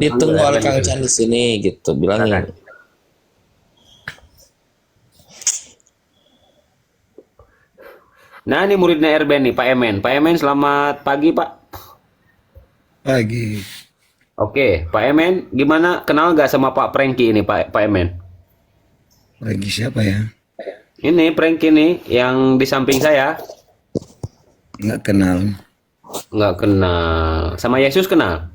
Ditunggu oleh Kang Chan di sini gitu, bilangin. Nah, ini muridnya Erben nih, Pak Emen. Pak Emen, selamat pagi, Pak. Pagi. Oke, Pak Emen, gimana? Kenal nggak sama Pak Prengki ini, Pak Emen? Lagi siapa ya? Ini Prengki nih, yang di samping saya. Nggak kenal. Nggak kenal. Sama Yesus kenal?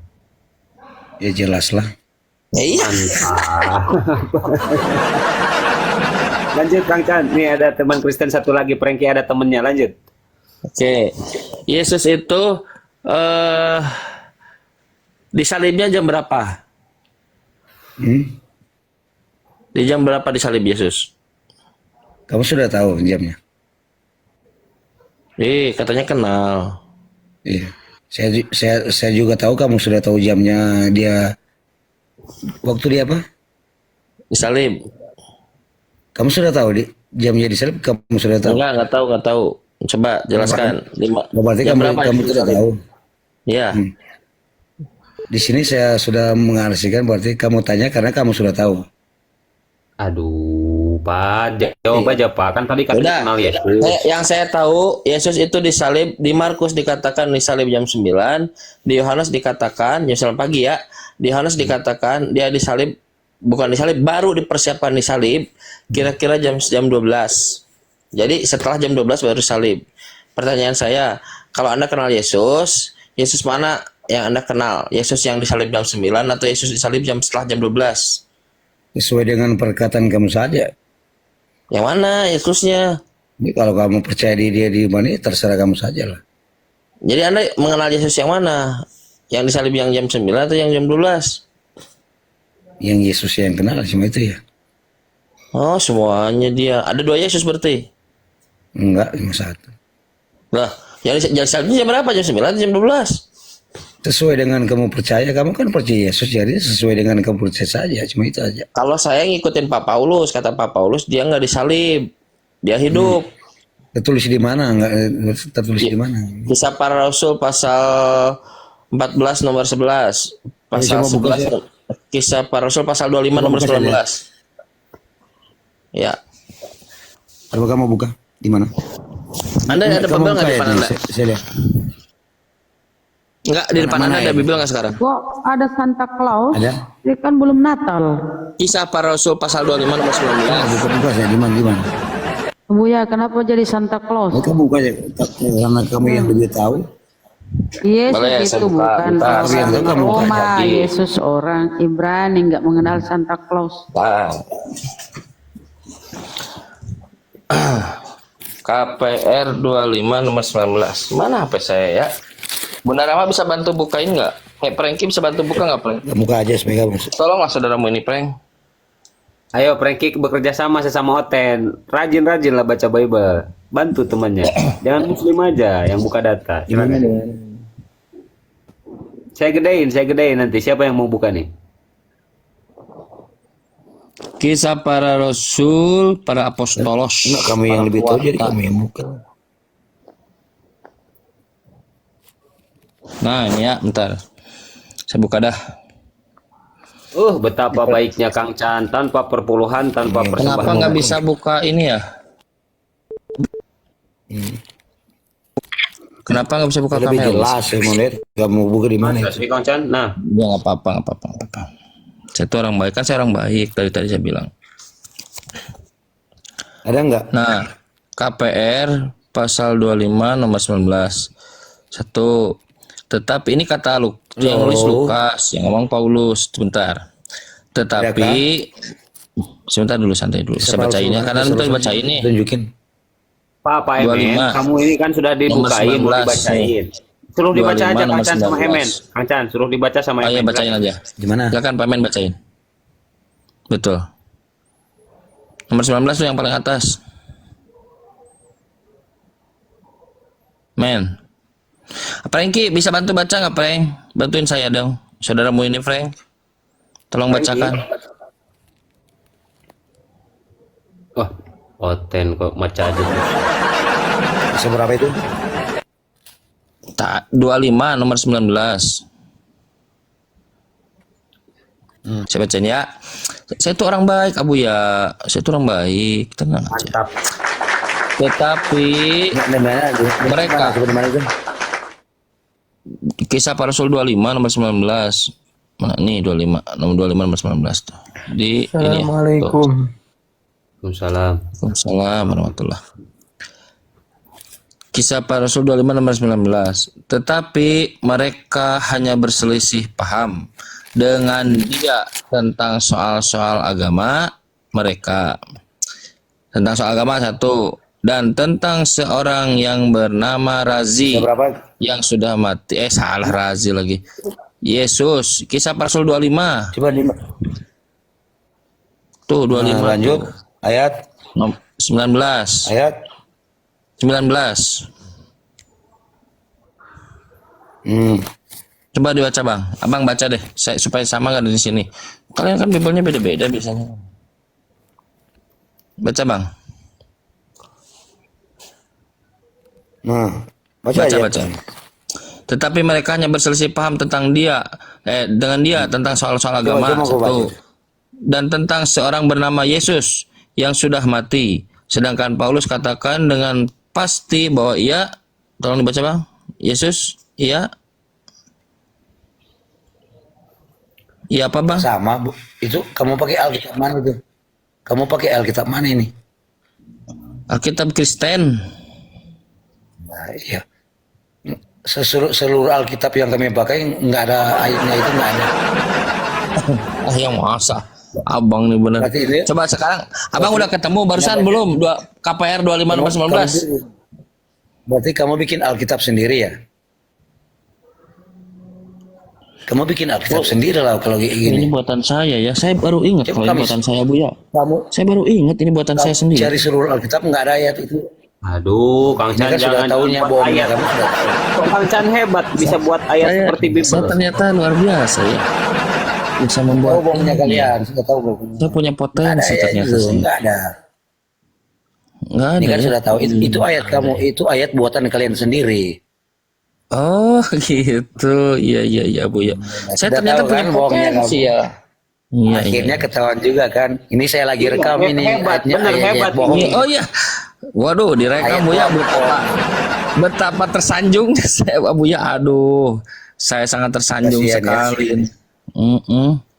Ya jelas lah. Ya, iya. Mantap. Lanjut, Kang Chan. Nih ada teman Kristen satu lagi, Prengki ada temennya. Lanjut. Oke. Yesus itu disalibnya jam berapa? Di jam berapa disalib Yesus? Kamu sudah tahu jamnya? Katanya kenal. Iya. Saya juga tahu kamu sudah tahu jamnya dia. Waktu dia apa? Disalib. Kamu sudah tahu jamnya disalib? Kamu sudah tahu? Enggak tahu. Coba jelaskan. Berarti Jam kamu berapa tidak disalib? tahu. Iya. Di sini saya sudah mengartikan berarti kamu tanya karena kamu sudah tahu. Aduh, Pak. Jawab aja, Pak. Kan tadi katanya Udah. kenal Yesus. Yang saya tahu, Yesus itu disalib, di Markus dikatakan disalib jam 9, di Yohanes dikatakan, jam 9 pagi ya, di Yohanes dikatakan dia disalib, bukan disalib, baru dipersiapkan disalib, kira-kira jam 12. Jadi setelah jam 12 baru disalib. Pertanyaan saya, kalau Anda kenal Yesus, Yesus mana yang Anda kenal? Yesus yang disalib jam 9 atau Yesus disalib setelah jam 12? Sesuai dengan perkataan kamu saja. Yang mana Yesusnya? Ini kalau kamu percaya di dia di mana, terserah kamu saja lah. Jadi Anda mengenal Yesus yang mana? Yang disalib yang jam 9 atau yang jam 12? Yang Yesus yang kenal cuma itu ya. Oh, semuanya dia. Ada 2 Yesus berarti? Enggak, cuma satu. Lah, yang disalibnya jam berapa? Jam 9 atau jam 12? Sesuai dengan kamu percaya, kamu kan percaya Yesus, jadi sesuai dengan kamu percaya saja, cuma itu aja. Kalau saya ngikutin Pak Paulus, kata Pak Paulus dia nggak disalib, dia hidup. Tertulis di mana? Enggak tertulis di mana? Kisah Para Rasul pasal 14 nomor 11. Pasal coba buka 11. Kisah Para Rasul pasal 25 nomor 19. Ya. Coba kamu buka di mana? Anda ada Bible nggak di depan Anda? Saya lihat. Enggak, di depan Anda ada Bible nggak sekarang? Kok ada Santa Claus? Ada? Ini kan belum Natal. Kisah Para Rasul pasal 25 nomor 19. Buka saya di mana? Buya, kenapa jadi Santa Claus? Kamu buka ya, karena kamu yang lebih tahu. Yesus Boleh, saya itu buka, bukan bentar. orang Kamu buka Roma. aja. Yesus orang Ibrani, nggak mengenal Santa Claus. KPR 25 nomor 19. Mana HP saya ya? Bunda Rama bisa bantu bukain nggak? Prengki bisa bantu buka nggak, Preng? Buka aja supaya kamu. Tolonglah saudaramu ini, Preng. Ayo, Prengki bekerja sama sesama Oten. Rajin-rajin lah baca Bible. Bantu temannya. Jangan muslim aja yang buka data. Silakan. Saya gedein nanti. Siapa yang mau buka nih? Kisah Para Rasul, para apostolos. Enggak, kamu yang lebih tahu jadi kamu yang buka. Nah, ini ya, bentar. Saya buka dah. Betapa baiknya Kang Chan, tanpa perpuluhan, tanpa Kenapa persembahan. nggak bisa buka ini ya? Kenapa nggak bisa buka Lebih kamera? jelas saya mau lihat kamu buka di mana. Jelas nih Kang Chan. Nah, Ya nggak apa-apa, nggak apa-apa. Saya tuh orang baik, kan saya orang baik dari tadi saya bilang. Ada enggak? Nah, KPR pasal 25 nomor 19. Satu. Tetapi ini kata yang nulis Lukas, yang ngomong Paulus. Sebentar. Tetapi sebentar dulu, santai dulu. Saya bacain ya, karena kita bacain nih. Tunjukin. Pak Emen, 25. kamu ini kan sudah dibukain, mau 19 dibacain. Suruh 25 dibaca aja Kang nomor Chan sama 19. Emen. Kang Chan, suruh dibaca sama Oh iya, Emen. bacain aja. Di mana? Silakan Pak Men bacain. Betul. Nomor 19 tuh yang paling atas. Men. Prengki bisa bantu baca nggak, Preng? Bantuin saya dong. Saudaramu ini, Frank. Tolong bacakan. Oh, Oten kok baca aja. Seberapa itu? 25 nomor 19. Saya bacain ya. Saya itu orang baik, Abu ya. Saya itu orang baik, tenang aja. Mantap. Tetapi mereka Kisah para Rasul 25 nomor 19. Mana nih 25 nomor 25 nomor 19 tuh. Di ini ya. Assalamualaikum. Waalaikumsalam. Waalaikumsalam warahmatullah. Kisah para Rasul 25 nomor 19. Tetapi mereka hanya berselisih paham dengan dia tentang soal-soal agama mereka. Tentang soal agama satu, dan tentang seorang yang bernama Razi yang sudah mati. Salah, Razi lagi. Yesus, Kisah para Rasul 25. Coba 5. Tuh 25. Lanjut ayat 19. ayat 19. Coba dibaca, Bang. Abang baca deh, supaya sama kan di sini. Kalian kan Biblenya beda-beda biasanya. Baca, Bang. Nah, baca Baca, aja. baca. Tetapi mereka hanya berselisih paham tentang dia, dengan dia tentang soal-soal agama coba satu, baca. dan tentang seorang bernama Yesus yang sudah mati. Sedangkan Paulus katakan dengan pasti bahwa ia, tolong dibaca, Bang. Yesus, iya. Iya apa, Bang? Sama, Bu. Itu kamu pakai Alkitab mana itu? Kamu pakai Alkitab mana ini? Alkitab Kristen. Nah, iya. Seluruh Alkitab yang kami pakai nggak ada ayatnya, itu nggak ada. Yang masa Abang nih bener. Berarti ini- Coba sekarang Abang udah ketemu barusan belum? KPR 25 nomor 19. Berarti kamu bikin Alkitab sendiri ya? Kamu bikin Alkitab sendiri lah kalau kayak Ini gini. buatan saya ya. Saya baru ingat Coba kalau ini kami- buatan saya, Bu ya. Kamu Saya baru ingat ini buatan saya sendiri. cari seluruh Alkitab nggak ada ayat itu. Aduh, Kang Ini Chan kan sudah jangan tahunya buat bohongnya, ayat. kamu sudah tahu. Kok Kang Chan hebat bisa buat ayat seperti Saya Bible. ternyata luar biasa ya. Bisa Tahu membuat bohongnya kalian, sudah tahu bohongnya. Saya punya Nggak ada potensi ayat ternyata itu, sih. nggak ada. Nggak ada Ini kan ya. sudah tahu. Itu ayat kamu, itu ayat buatan kalian sendiri. Oh gitu. Iya iya iya, Bu ya. Saya Sudah ternyata tahu punya kan bohongnya potensi kamu. ya. Iya iya. Akhirnya ketahuan juga kan. Ini saya lagi rekam ini. hebat, ayatnya benar, ayat hebat. bohong. Oh iya. Waduh, direkam Bu ya, betapa tersanjung saya, Bu ya. Aduh, saya sangat tersanjung Kasihan ya. sekali.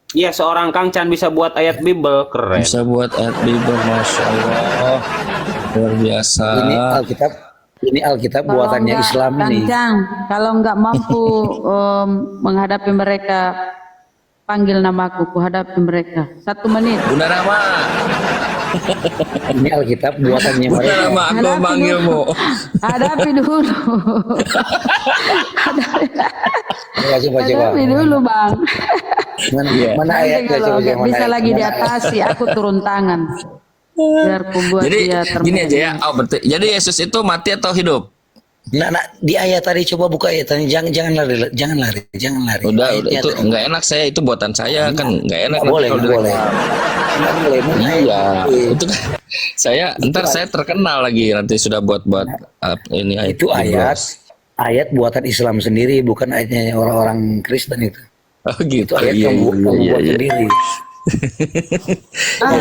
Iya, seorang Kang Chan bisa buat ayat Bible, keren. Bisa buat ayat Bible, Masya Allah, luar biasa. Ini Alkitab Kalau buatannya enggak, Islam ini. Kancang, kalau nggak mampu menghadapi mereka, panggil namaku, ku hadapi mereka. 1 menit. Bunda Rama, Ini Alkitab buatannya Bunda mereka. Rama, aku Hadapi manggilmu. Hadapi dulu. Coba. Hadapi dulu, Bang. Mana Nanti ayatnya kalau coba nggak yang mana bisa ayat? lagi Mana diatasi, aku turun tangan. Biar ku buat Jadi dia gini aja ya. termenung. Oh, berarti jadi Yesus itu mati atau hidup? Nah, di ayat tadi coba buka ayat tadi. Jangan lari. Udah Ayatnya itu tuh. nggak enak, saya itu buatan saya kan nggak enak. Nggak boleh, nanti nggak kalau boleh. direkam. Nggak boleh. Mana Iya, ayat? itu kan saya ntar saya terkenal lagi nanti sudah buat ini Itu ayat buatan Islam sendiri, bukan ayatnya orang-orang Kristen itu. Oh gitu. Itu ayat kamu buat sendiri.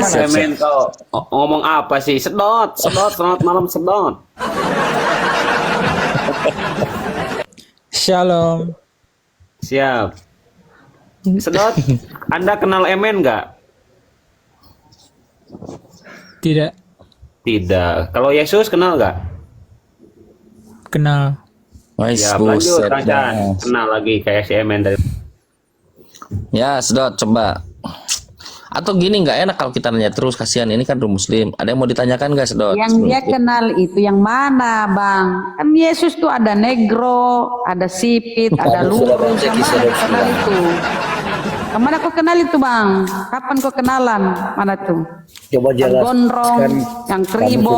Semen kau ngomong apa sih? Sedot, selamat malam sedot. Shalom. Siap. Sedot, Anda kenal Emen nggak? Tidak Tidak. Kalau Yesus kenal nggak? kenal. Ya, lanjut Kang Chan. Kenal lagi kayak si Emen dari. Ya, sedot coba. Atau gini nggak enak kalau kita nanya terus, kasihan ini kan Muslim. Ada yang mau ditanyakan nggak, sedot? Yang dia kenal itu yang mana, Bang? Kan Yesus tuh ada negro, ada sipit, ada lurus. Yang mana kau kenal itu? Yang mana kau kenal itu, Bang? Kapan kau kenalan? Mana tuh? Coba Yang jelaskan. gondrong, yang kribo.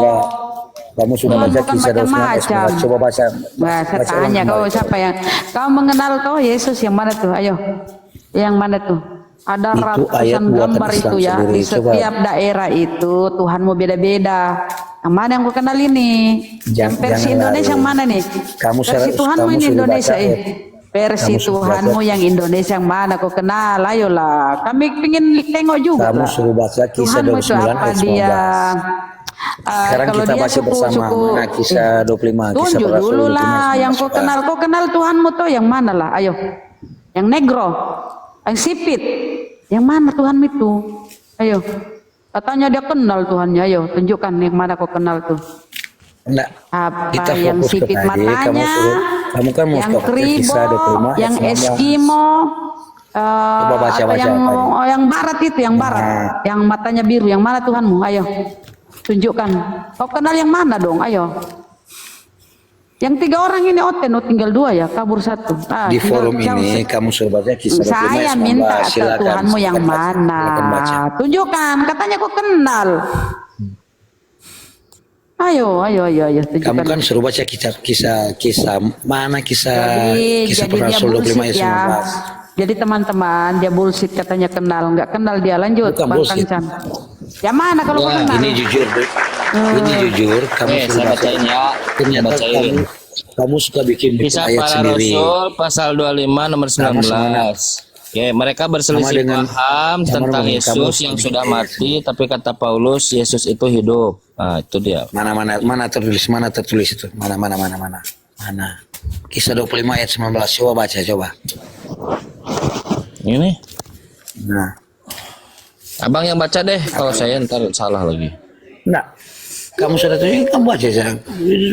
Kamu sudah Tuhan baca bukan kisah macam-macam. Rasul. Coba baca. Nah, saya baca tanya ulang. kau siapa yang kau mengenal kau Yesus yang mana tuh? Ayo, yang mana tuh? Ada Itu ayat ratusan buatan gambar Islam itu ya sendiri. di Coba. setiap daerah itu Tuhanmu beda-beda. Yang mana yang kau kenal ini? Yang versi jangan Indonesia lari. yang mana nih? Kamu Versi sudah- Tuhanmu kamu ini sudah Indonesia baca ini. ayat. versi Tuhanmu yang Indonesia yang mana kau kenal, ayolah. Kami pingin tengok juga Kamu lah. suruh baca kisah Tuhanmu itu 29 apa ayat 19. dia? Sekarang Kalau kita dia baca bersama mana kisah 25, kisah tunjuk para rasul dulu 25, lah yang kau 19. kenal. Kau kenal Tuhanmu tuh yang mana lah? Ayo, yang negro, yang sipit, yang mana Tuhanmu itu? Ayo, katanya dia kenal Tuhannya. Ayo, tunjukkan yang mana kau kenal tuh. Enggak. Apa Kita yang fokus ke sipit tadi, matanya, kamu kan mau yang suka baca kisah kribo, 25 ayat yang 19. eskimo, Coba baca atau baca yang tadi. yang barat itu, yang barat, yang matanya biru, yang mana Tuhanmu? Ayo, tunjukkan. Kau kenal yang mana dong? Ayo. Yang 3 orang ini Oten, tinggal 2 ya, kabur 1. Di forum ini kamu suruh baca kisah 25 Saya ayat 19. minta ke Silakan, Tuhanmu yang silakan baca, mana? silakan baca. Tunjukkan, katanya kau kenal. Ayo, Kamu tunjukkan. kan suruh baca kisah mana kisah Jadi para dia rasul 25 bullshit ayat ya. 19. Jadi teman-teman, dia bullshit katanya kenal, nggak kenal dia. Lanjut, Bukan Bang bullshit. Kancan. Yang mana kalau kau kenal? Ini jujur, ini jujur. Kamu Oke, suruh saya baca. bacain ya. Ternyata Bacain. kamu suka bikin Kisah ayat para sendiri. Rasul pasal 25 nomor 19. Oke, mereka berselisih dengan- paham sama tentang dengan kamu Yesus yang sudah sendiri. mati, tapi kata Paulus Yesus itu hidup. Nah, itu dia. Mana tertulis itu? Mana. Kisah 25 ayat 19. Coba baca, coba. Ini. Nah, Abang yang baca deh, kalau saya ntar salah lagi. enggak. Kamu sudah tunjuk, kamu baca aja.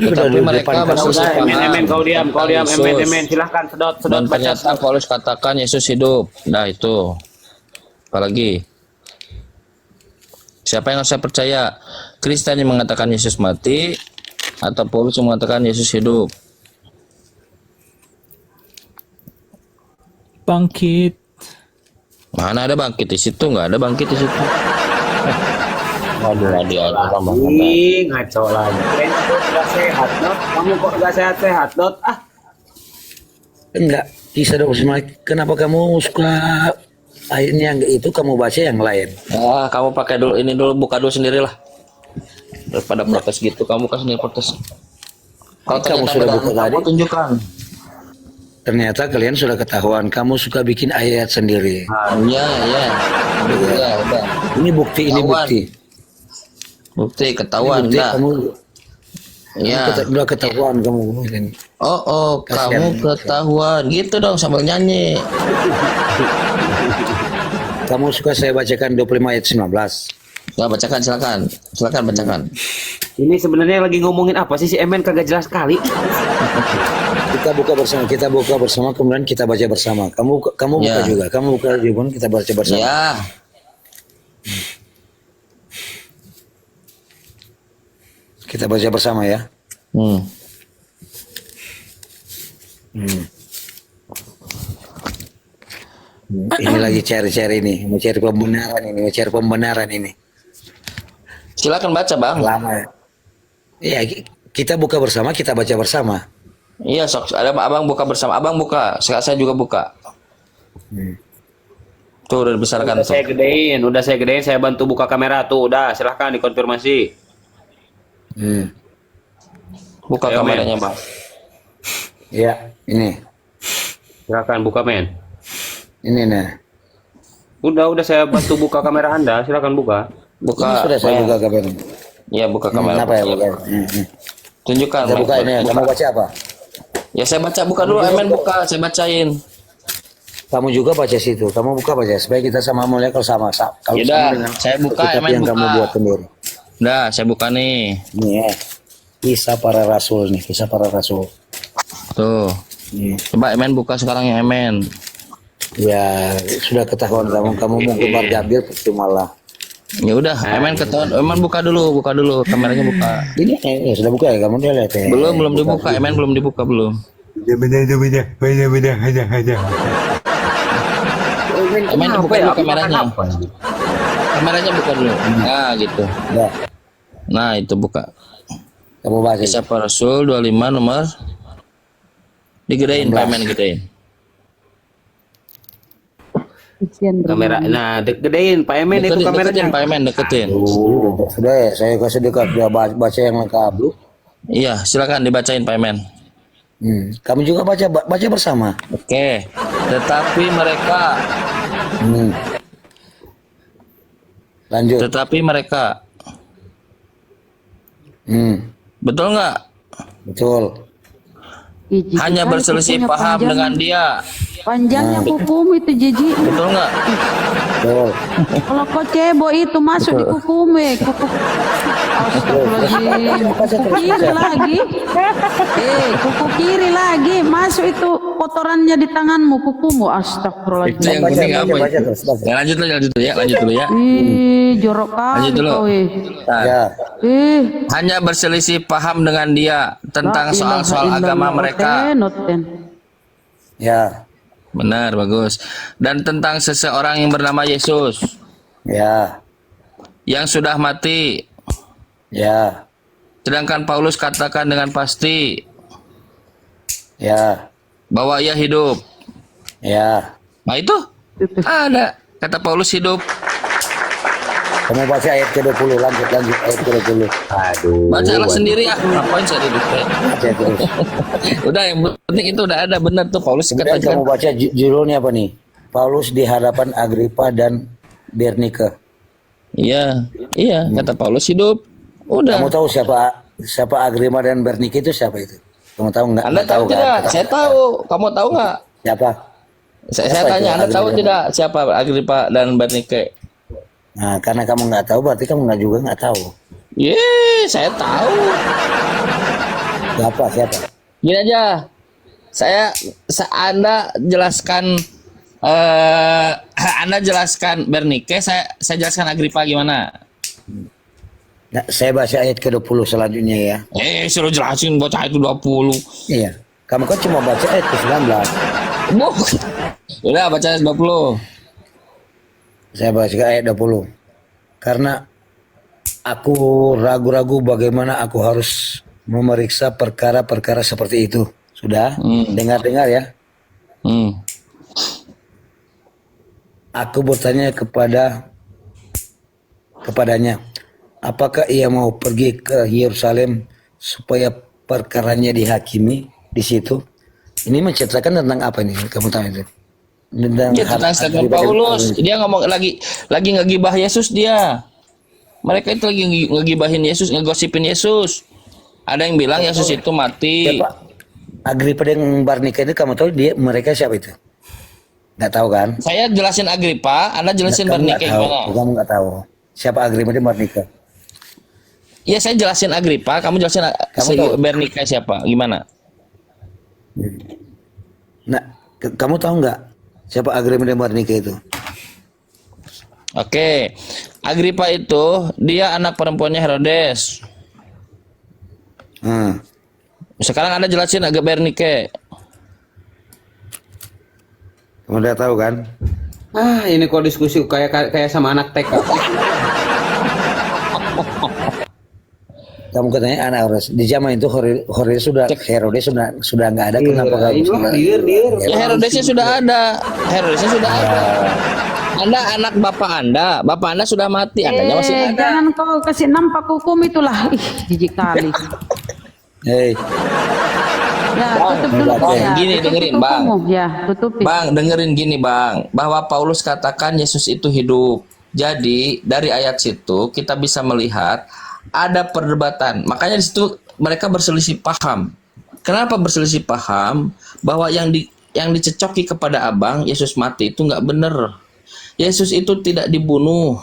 Tetapi mereka berselisih Udah, paham. emen, kau diam, Yesus. emen. Silahkan, sedot Dan baca. ternyata Paulus katakan Yesus hidup. Nah, itu. Apalagi? Siapa yang harus saya percaya? Kristen yang mengatakan Yesus mati atau Paulus yang mengatakan Yesus hidup? Bangkit. Mana ada bangkit di situ? Nggak ada bangkit di situ. Waduh, Ih, ngaco lagi. Keren, kok nggak sehat, Dot. Kamu kok nggak sehat-sehat, Dot? Ah, Enggak. Kisah 25. Kenapa kamu suka ayatnya itu kamu baca yang lain? Ah, kamu pakai dulu ini dulu, buka dulu sendirilah. Daripada protes gitu, kamu kan sendiri protes. Kalau Kamu ternyata sudah benar, buka kamu tadi? tunjukkan. Ternyata kalian sudah ketahuan. Kamu suka bikin ayat sendiri. Iya, udah. Ini bukti, ini Ketahuan. bukti. Bukti ketahuan, Bukti dah. kamu Iya. udah ketahuan kamu. Oh, Kasihan. kamu ketahuan. Gitu dong sambil nyanyi. Kamu suka saya bacakan 25 ayat 19. Nah, bacakan silakan. Silakan bacakan. ini sebenarnya lagi ngomongin apa sih si Emen kagak jelas kali. Kita buka bersama, kemudian kita baca bersama. Kamu buka Ya. juga. Kamu buka juga, kita baca bersama. Ya. Kita baca bersama ya. Hmm. Ini lagi cari-cari nih, mau cari pembenaran ini. Silakan baca, Bang. Lama ya. Iya, kita buka bersama, kita baca bersama. Iya, sok. Ada Abang buka bersama. Abang buka. Sekarang saya juga buka. Tuh udah dibesarkan tuh. Udah saya gedein, saya bantu buka kamera tuh. Udah, silahkan dikonfirmasi. Buka Ayo, kameranya, Men. Bang. Ya, ini. Silahkan buka, Men. Ini nah. Udah saya bantu buka kamera Anda, silahkan buka. Ini Buka. sudah saya buka kamera. Iya, buka kamera. Apa ya buka? Tunjukkan. Kita Men. buka ini. Kamu baca apa? Ya saya baca, buka dulu. Emen buka, saya bacain. Kamu juga baca situ. Kamu buka baca supaya kita sama mulai kalau sama. Kalau Yaudah, sama dengan saya buka, kitab Emen yang buka. kamu buat sendiri. Udah, saya buka nih. Ini ya. Kisah para rasul nih, kisah para rasul. Tuh. Nih. Coba Emen buka sekarang ya, Emen. Ya sudah ketahuan kamu mau kebar jambil percuma lah. Ya udah, Emen ketahuan. Emen buka dulu, kameranya buka. Ini sudah buka ya kamu dia lihat ya. Belum dibuka, Emen belum dibuka belum. Emen buka dulu kameranya. Kameranya buka dulu. Nah, gitu. Ya, Nah, itu buka. kamu baca. Kisah para Rasul 25 nomor digedein, Pak Emen gedein. Kesian Kamera, nah gedein Pak Emen itu Deketin, kameranya. Pak Emen, deketin. Sudah ya, saya kasih dekat dia baca yang lengkap dulu. Iya, silakan dibacain Pak Emen. Kamu juga baca bersama. Oke. Tetapi mereka, Hmm. Lanjut. tetapi mereka, betul nggak? Betul. Jijik Hanya sekali berselisih kukunya paham panjang. dengan dia, Panjangnya kukumu itu jijik. betul nggak? Betul. Kalau kau cebo itu masuk di kukumu, kuku. Astagfirullahaladzim. Kuku kiri lagi. Kuku kiri lagi. Masuk itu kotorannya di tanganmu, kukumu. Itu Astagfirullahaladzim. yang kuning apa baca itu? terus, baca. Ya, lanjut dulu ya, lanjut dulu ya. Ih, jorok Lanjut kali dulu. kau. Nah, Ya. hanya berselisih paham dengan dia tentang La soal-soal ilaha agama illallah. mereka. Oten. Ya. Benar, bagus. Dan tentang seseorang yang bernama Yesus Ya. yang sudah mati. Ya. Sedangkan Paulus katakan dengan pasti Ya. bahwa ia hidup. Ya. Nah itu ada kata Paulus hidup. Kamu baca ayat ke-20, lanjut ayat ke-20. Aduh. Bacalah sendiri ah. Ngapain saya hidup? Baca terus. Udah yang penting itu udah ada benar tuh Paulus Kemudian katakan. kamu baca judulnya apa nih? Paulus di hadapan Agripa dan Bernike. Iya, iya kata Paulus hidup. Udah. Kamu tahu siapa Agripa dan Bernike itu siapa itu? Kamu tahu nggak? Anda Nggak tahu tidak? kan? Saya tahu. Kamu tahu nggak? Siapa? Saya Siapa tanya, itu Anda tahu Agripa? tidak siapa Agripa dan Bernike? Nah, karena kamu nggak tahu, berarti kamu nggak tahu. Saya tahu. Siapa? Gini aja. Anda jelaskan Anda jelaskan Bernike, saya jelaskan Agripa gimana? Nah, saya baca ayat ke-20 selanjutnya ya. Suruh jelasin baca itu 20. Iya. Kamu kan cuma baca ayat ke-19. Buh. Udah baca 20. Saya baca ayat 20. Karena aku ragu-ragu bagaimana aku harus memeriksa perkara-perkara seperti itu. Sudah? Dengar-dengar ya. Hmm. Aku bertanya kepadanya, apakah ia mau pergi ke Yerusalem supaya perkaranya dihakimi di situ? Ini menceritakan tentang apa ini? Kamu tahu itu? Dia tentang statement Paulus. Dia ngomong lagi ngegibah Yesus dia. Mereka itu lagi ngegibahin Yesus, ngegosipin Yesus. Ada yang bilang Yesus itu mati. Siapa? Agripa dan Barnika itu kamu tahu mereka siapa itu? Nggak tahu kan? Saya jelasin Agripa, Anda jelasin Kamu nggak Bernike tahu. gimana? Kamu nggak tahu. Siapa Agripa dan Barnika? Iya, saya jelasin Agripa, kamu jelasin tahu? Bernike siapa? Gimana? Nah, kamu tahu nggak siapa Agripa dan Barnika itu? Oke. Agripa itu dia anak perempuannya Herodes. Sekarang Anda jelasin agak Bernike. Kamu udah tahu kan? Ini kok diskusi kayak sama anak TK. Kamu katanya anak Herodes. Di zaman itu Herodes sudah nggak ada. Kenapa kamu? Dir. Ya Herodesnya sudah ada. Herodesnya sudah ada. Anda anak bapak Anda sudah mati, Andanya masih ada. Jangan kau kasih nampak hukum itulah. Ih, jijik kali. Hei, Ya, tutup dulu Bang, ya. gini, Tutup dengerin, hukummu. Bang. Ya, tutupi. Bang, dengerin gini Bang, bahwa Paulus katakan Yesus itu hidup. Jadi dari ayat situ kita bisa melihat ada perdebatan. Makanya di situ mereka berselisih paham. Kenapa berselisih paham? Bahwa yang dicecoki kepada abang Yesus mati itu nggak benar. Yesus itu tidak dibunuh.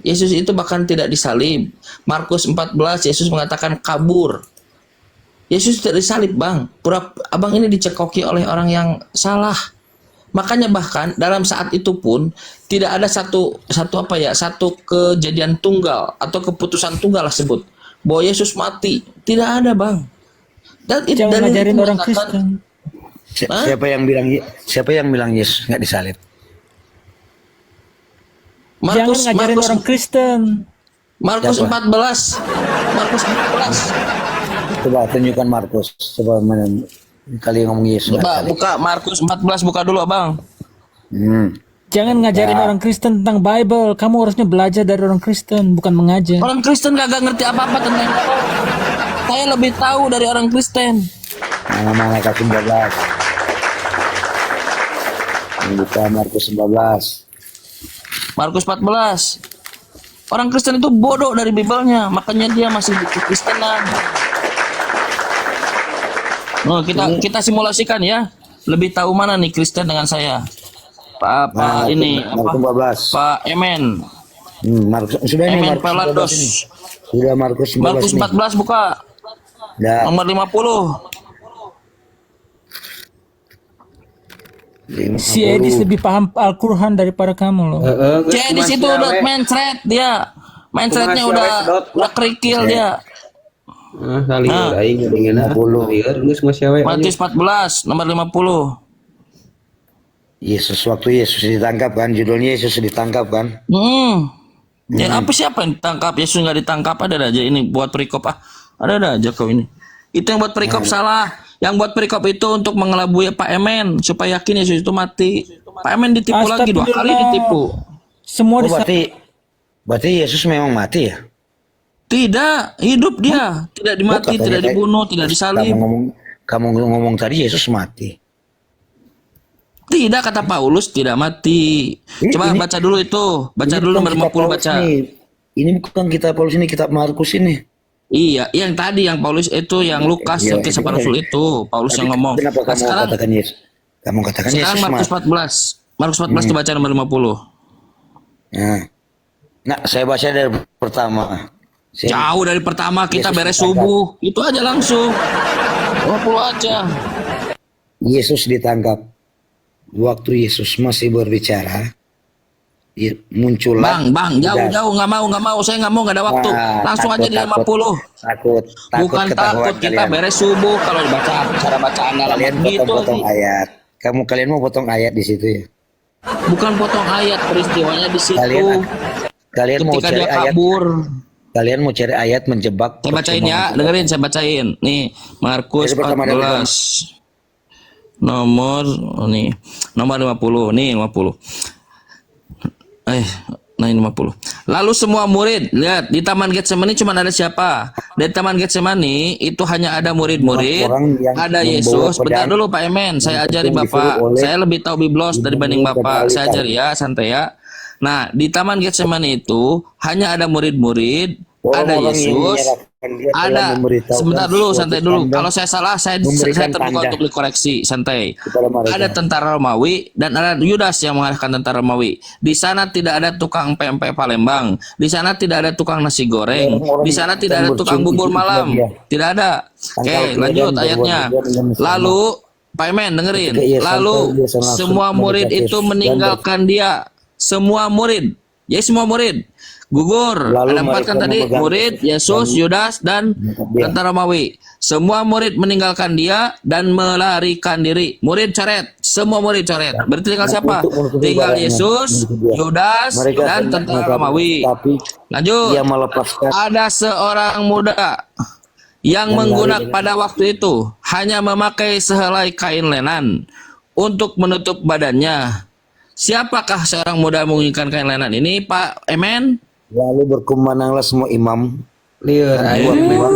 Yesus itu bahkan tidak disalib. Markus 14 Yesus mengatakan kabur. Yesus tidak disalib, Bang. Abang ini dicekoki oleh orang yang salah. Makanya bahkan dalam saat itu pun tidak ada satu kejadian tunggal atau keputusan tunggal lah sebut bahwa Yesus mati. Tidak ada, Bang. Dan Jangan ngajarin itu orang mengatakan- Kristen. Hah? siapa yang bilang Yesus nggak disalib? Jangan ngajarin orang Kristen. Markus Siapa? 14. Markus 14. Coba tunjukkan Markus. Coba kali ngomong Yesus nggak disalib. Buka Markus 14, buka dulu, Abang. Jangan ngajarin orang Kristen tentang Bible. Kamu harusnya belajar dari orang Kristen, bukan mengajar. Orang Kristen kagak ngerti apa-apa tentang Bible. Saya lebih tahu dari orang Kristen. Mana kasih 19. Ini buka Markus 19. Markus 14. Orang Kristen itu bodoh dari Bibelnya, makanya dia masih di Kristenan. Oh, kita simulasikan ya. Lebih tahu mana nih Kristen dengan saya? Pak ini Markus apa? 14. Pak Emen. Markus sudah ini Emen Markus 14 Pelados. ini. Sudah Markus 14 Markus nih. 14 buka. Dah. Nomor 50. Si Edis lebih paham Al-Quran daripada kamu loh. Jadi di situ udah mencret dia. Mencretnya udah kerikil dia. Kali aing ngeuningan 50. geus masih awe. Matius 14 nomor 50. Yesus waktu Yesus ditangkap kan, judulnya Yesus ditangkap kan. Ya apa siapa yang ditangkap? Yesus nggak ditangkap, ada aja ini buat perikop ada aja kau ini. Itu yang buat perikop salah. Yang buat perikop itu untuk mengelabui Pak Emen supaya yakin Yesus itu mati. Pak Emen ditipu lagi 2 kali ditipu. Semua Oh, berarti Yesus memang mati ya? Tidak, hidup dia, tidak dimati, Katanya tidak kayak- dibunuh, tidak disalib. Kamu ngomong tadi Yesus mati. Tidak, kata Paulus tidak mati. Coba baca dulu itu. Baca Ini dulu bukan nomor kitab 50 Paulus baca. Ini bukan kitab Paulus, ini kitab Markus ini. Iya, yang tadi yang Paulus itu, yang Lukas, Iya, yang kisah para rasul itu, Paulus yang ngomong. Kenapa Nah, kamu sekarang katakan Yesus? Kamu katakan sekarang Yesus Markus mati. 14. Markus 14 tuh baca nomor 50. Nah, saya baca dari pertama. Jauh dari pertama kita Yesus beres ditangkap. subuh. Itu aja langsung. 50 aja. Yesus ditangkap. Waktu Yesus masih berbicara, muncullah. Bang, jauh nggak mau, saya nggak mau, nggak ada waktu. Langsung aja di 50. Takut Bukan ketahuan takut, kita kalian. beres subuh kalau dibaca cara bacaan dalam Kalian gitu. potong ayat. Kalian mau potong ayat di situ ya? Bukan potong ayat, peristiwanya di situ. Kalian mau Ketika cari dia ayat. kabur. Kalian mau cari ayat menjebak. Saya bacain ya, dengerin saya bacain. Nih, Markus Dari pertama dari 14. Nomor nomor 50. Nih 50. Nah ini 50. Lalu semua murid, lihat di Taman Getsemani cuma ada siapa? Di Taman Getsemani itu hanya ada murid-murid, Orang yang ada membawa Yesus. Bentar pedang dulu Pak Emen, saya ajari yang Bapak. disuruh oleh Saya lebih tahu Biblos dibanding Gubernur Bapak. Kepala Saya ajari ya, santai ya. Nah, di Taman Getsemani itu hanya ada murid-murid, ada Orang-orang yang Yesus, menyerahkan dia telah ada. memberitahukan Sebentar dulu, suatu santai dulu. tanda Kalau saya salah, saya memberikan terbuka tanda untuk dikoreksi, santai. kepada mereka. Ada tentara Romawi dan ada Yudas yang mengalahkan tentara Romawi. Di sana tidak ada tukang pempek Palembang. Di sana tidak ada tukang nasi goreng. Orang-orang Di sana tidak yang ada tukang bercumbu bubur itu malam. dia. Tidak ada. Oke, Tangkal lanjut kemudian ayatnya. berbuat dengan sama. Lalu Pak Emen dengerin. Ketika ia sampai, Lalu dia langsung semua murid mendekati itu Yesus dan meninggalkan dia. Semua murid. Ya semua murid. Gugur. Lalu Ada 4 kan mereka tadi, memegang murid, Yesus, Yudas, dan dia. tentara Romawi. Semua murid meninggalkan dia dan melarikan diri. Murid coret, semua murid coret. Berarti tinggal siapa? untuk menutupi Tinggal barangnya, Yesus, menutupi dia. Yudas, Mereka dan akan tentara menangkap, Romawi. tapi Lanjut. ia melepaskan Ada seorang muda yang menggunakan pada waktu itu hanya memakai sehelai kain lenan untuk menutup badannya. Siapakah seorang muda menggunakan kain lenan ini, Pak Emen? lalu berkumandanglah semua imam Lieur buat imam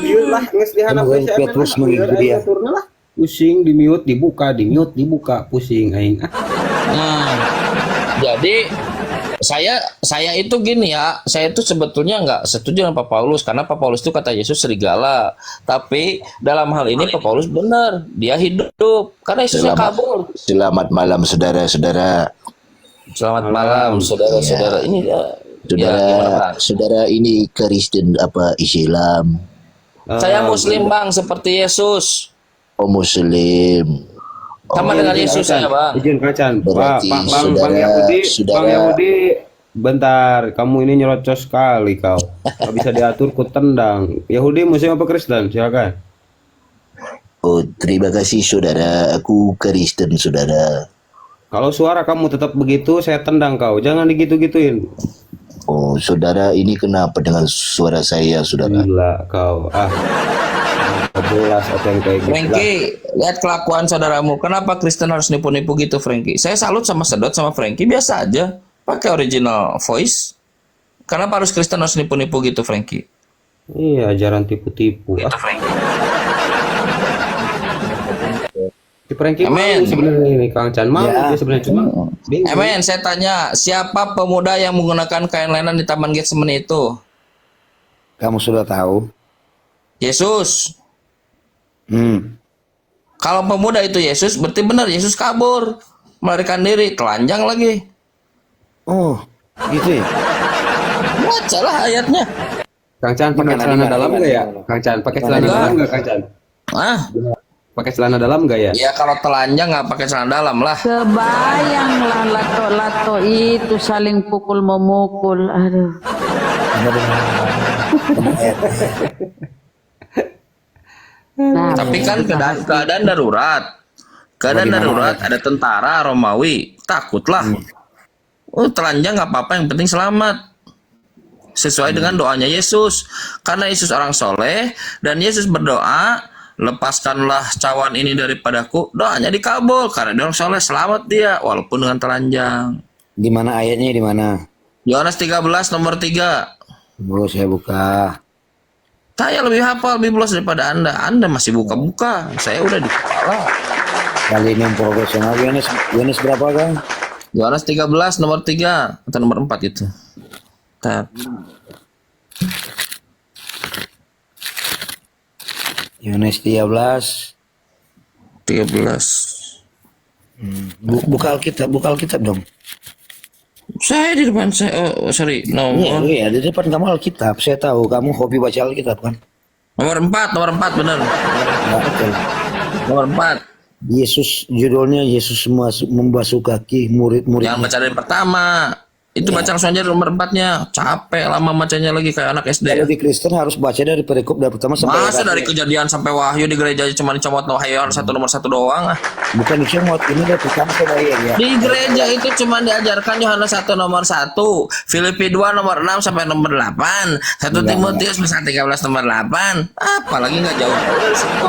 lieur lah geus dihandap Kemudian Petrus mengikuti dia. Pusing di mute dibuka pusing aing. Nah, jadi saya itu gini ya, saya itu sebetulnya nggak setuju dengan Pak Paulus karena Pak Paulus itu kata Yesus serigala. Tapi dalam hal ini Pak Paulus benar, dia hidup karena Yesusnya kabur. Selamat malam saudara-saudara. Selamat malam saudara-saudara. Ini ya, gimana, Bang? Saudara ini Kristen apa Islam? Saya Muslim Bang, seperti Yesus. Oh Muslim. Sama dengan Yesus saya Bang. Izin kacan. Berarti Bang saudara- Yahudi, saudara- Bang Yahudi, bentar, kamu ini nyerocos sekali kau. Gak bisa diatur, ku tendang. Yahudi Muslim apa Kristen? Silakan. Oh terima kasih saudara. Aku Kristen saudara. Kalau suara kamu tetap begitu, saya tendang kau. Jangan digitu-gituin. Oh saudara ini kenapa dengan suara saya saudara? Gila kau. Jelas apa yang kayak gitu. Frankie, lihat kelakuan saudaramu. Kenapa Kristen harus nipu-nipu gitu, Frankie? Saya salut sama Sedot sama Frankie, biasa aja. Pakai original voice. Kenapa harus Kristen harus nipu-nipu gitu, Frankie? Iya, ajaran tipu-tipu. Si Frankie Amin. malu sebenarnya ini Kang Chan malu Ya. dia sebenarnya cuma bingung. Amin. Saya tanya, siapa pemuda yang menggunakan kain lenan di Taman Getsemani itu? Kamu sudah tahu. Yesus. Kalau pemuda itu Yesus, berarti benar Yesus kabur, melarikan diri, telanjang lagi. Oh, gitu ya. Bacalah ayatnya. Kang Chan pakai Gimana, celana gimana, dalam gimana, enggak ya? gimana? Kang Chan pakai celana Gimana? dalam enggak Kang Chan? Ah, Pakai celana dalam enggak ya? ya kalau telanjang nggak pakai celana dalam lah. Kebayanglah lato-lato itu saling pukul memukul. Aduh. Nah, Tapi kan keadaan darurat. Keadaan darurat, ada tentara Romawi, takutlah. Oh, telanjang nggak apa-apa, yang penting selamat. Sesuai dengan doanya Yesus. Karena Yesus orang soleh, dan Yesus berdoa, lepaskanlah cawan ini daripadaku. Doanya dikabul, karena dia orang soleh, selamat dia, walaupun dengan telanjang. Di mana ayatnya, di mana? Yohanes 13 nomor 3. Oh, saya buka. Saya lebih hafal, lebih pulas daripada Anda. Anda masih buka-buka. Saya udah di kepala. Kali ini yang profesional. Yohanes berapa, Kang? Yohanes 13 nomor 3 atau nomor 4 itu. Tar. Yohanes 13. 13. Buka Alkitab dong. Saya di depan saya. Oh, sorry. Iya, Nomor iya, di depan kamu Alkitab. Saya tahu kamu hobi baca Alkitab kan? nomor 4 benar. Nah, betul. Nomor 4. Judulnya Yesus membasuh kaki Yang murid-muridnya. baca dari pertama. Itu baca langsung aja nomor 4-nya. Capek lama bacanya lagi kayak anak SD. Kalau di Kristen harus baca dari perikop dari pertama sampai Masa dari Kejadian sampai Wahyu di gereja cuma dicomot Wahyu nomor 1 doang ah. bukan dicomot, ini dari pertama sampai ya. Di gereja itu cuma diajarkan Yohanes 1 nomor 1, Filipi 2 nomor 6 sampai nomor 8, 1 Timotius 13 nomor 8. Apalagi nggak jauh dari situ.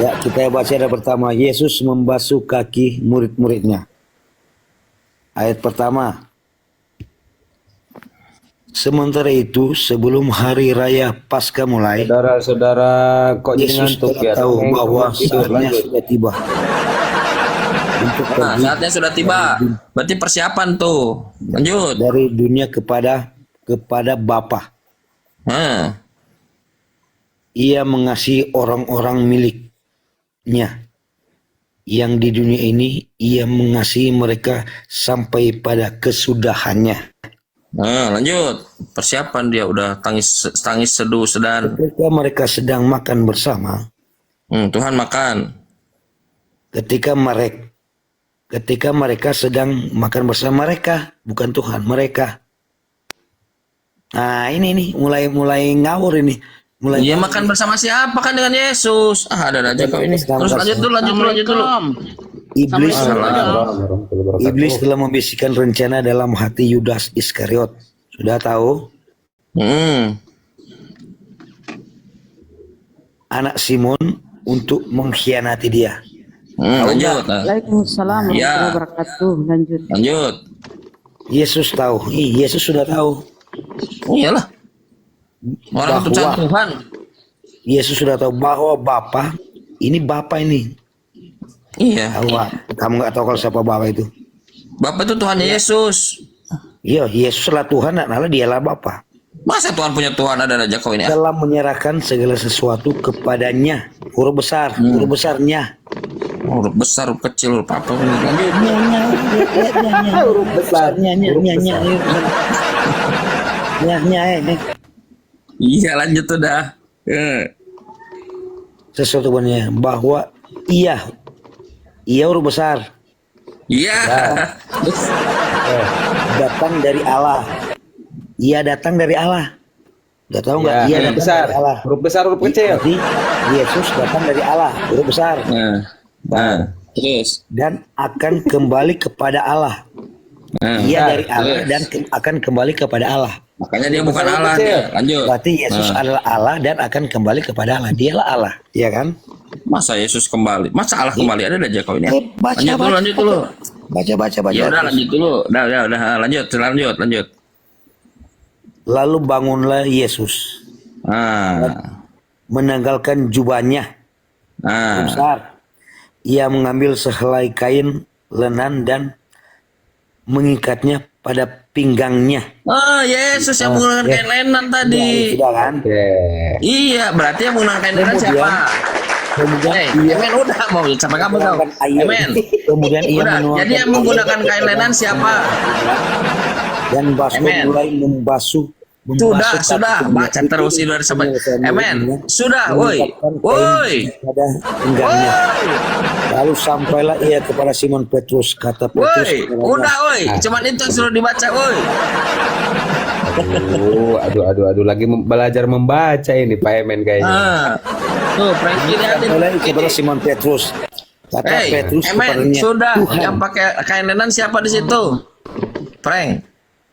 Ya, kita baca dari pertama. Yesus membasuh kaki murid-muridnya. Ayat pertama. Sementara itu, sebelum hari raya Paskah mulai, Saudara-saudara kok jadi Yesus ngantuk telah ya? tahu bahwa Tidur, saatnya lanjut. sudah tiba untuk Nah, pergi saatnya sudah tiba. Berarti persiapan tuh. Lanjut. dari dunia kepada Bapa. Nah, Ia mengasihi orang-orang miliknya yang di dunia ini. Ia mengasihi mereka sampai pada kesudahannya. lanjut. Persiapan dia udah tangis seduh sedan. Ketika mereka sedang makan bersama, Tuhan makan. ketika mereka sedang makan bersama, mereka bukan Tuhan, mereka. Nah, ini mulai ngawur ini. Mulai Dia makan bersama siapa kan dengan Yesus? Ada aja kau ini. Terus lanjut dulu. Iblis telah membisikkan rencana dalam hati Yudas Iskariot. Sudah tahu? Anak Simon untuk mengkhianati dia. Lanjut. Waalaikumsalam Ya. warahmatullahi wabarakatuh. Lanjut. Yesus tahu. Yesus sudah tahu. Oh iyalah. Orang utusan Tuhan. Yesus sudah tahu bahwa Bapa ini. Iya. Tahu nggak? Kamu nggak tahu kalau siapa Bapa itu? Bapak itu Tuhannya Yesus. Iya, Yesus adalah Tuhan, adalah dialah Bapa. Masa Tuhan punya Tuhan ada aja kau ini? Telah menyerahkan segala sesuatu kepadanya. Huruf besar, huruf besarnya. Huruf besar, huruf kecil, huruf apa? Lanjut. Huruf besarnya, Iya lanjut udah. sesuatu benar bahwa ia huruf besar Iya. datang dari Allah. Ia datang dari Allah. Gak tahu nggak? Ya, Ia huruf datang besar, dari Allah. huruf besar, huruf kecil. Berarti Yesus datang dari Allah, huruf besar, Terus. dan akan kembali kepada Allah. Ia dari Allah dan akan kembali kepada Allah. Makanya dia bukan Allah dia. Lanjut. Berarti Yesus adalah Allah dan akan kembali kepada Allah. Dialah Allah, ya kan? Masa Yesus kembali? Masa Allah kembali? Ada aja kau ini. Baca, Lanjut dulu. Baca. Ya udah lanjut dulu. Udah lanjut. Lalu bangunlah Yesus, menanggalkan jubahnya besar, ia mengambil sehelai kain lenan dan mengikatnya pada pinggangnya. Oh, Yesus yang menggunakan kain lenan Ya, tadi. sudah kan? Oke. Iya, berarti yang menggunakan kain lenan Kemudian- siapa? Kemudian Hey, ia Emen udah mau sampai kamu tahu. menggunakan air. Emen. Kemudian ia Udah, menuangkan jadi yang air menggunakan kain lenan siapa? dan basuh Amen. mulai membasuh Sudah, kaki baca kedua terus itu itu dari sampai. penyelesaian Emen, muridnya, sudah, woi, mengikatkan kain woi, pada pinggangnya. Lalu sampailah ia kepada Simon Petrus, kata Petrus woi, kepadanya, udah, woi, cuman itu yang suruh dibaca, woi. Aduh, lagi belajar membaca ini Pak Emen kayaknya. Tuh, Frankie lihatin. sampailah ia kepada Simon Petrus, kata Hey, Petrus Emen, kepadanya, sudah. Tuhan. Yang pakai kain lenan siapa di situ? Frank.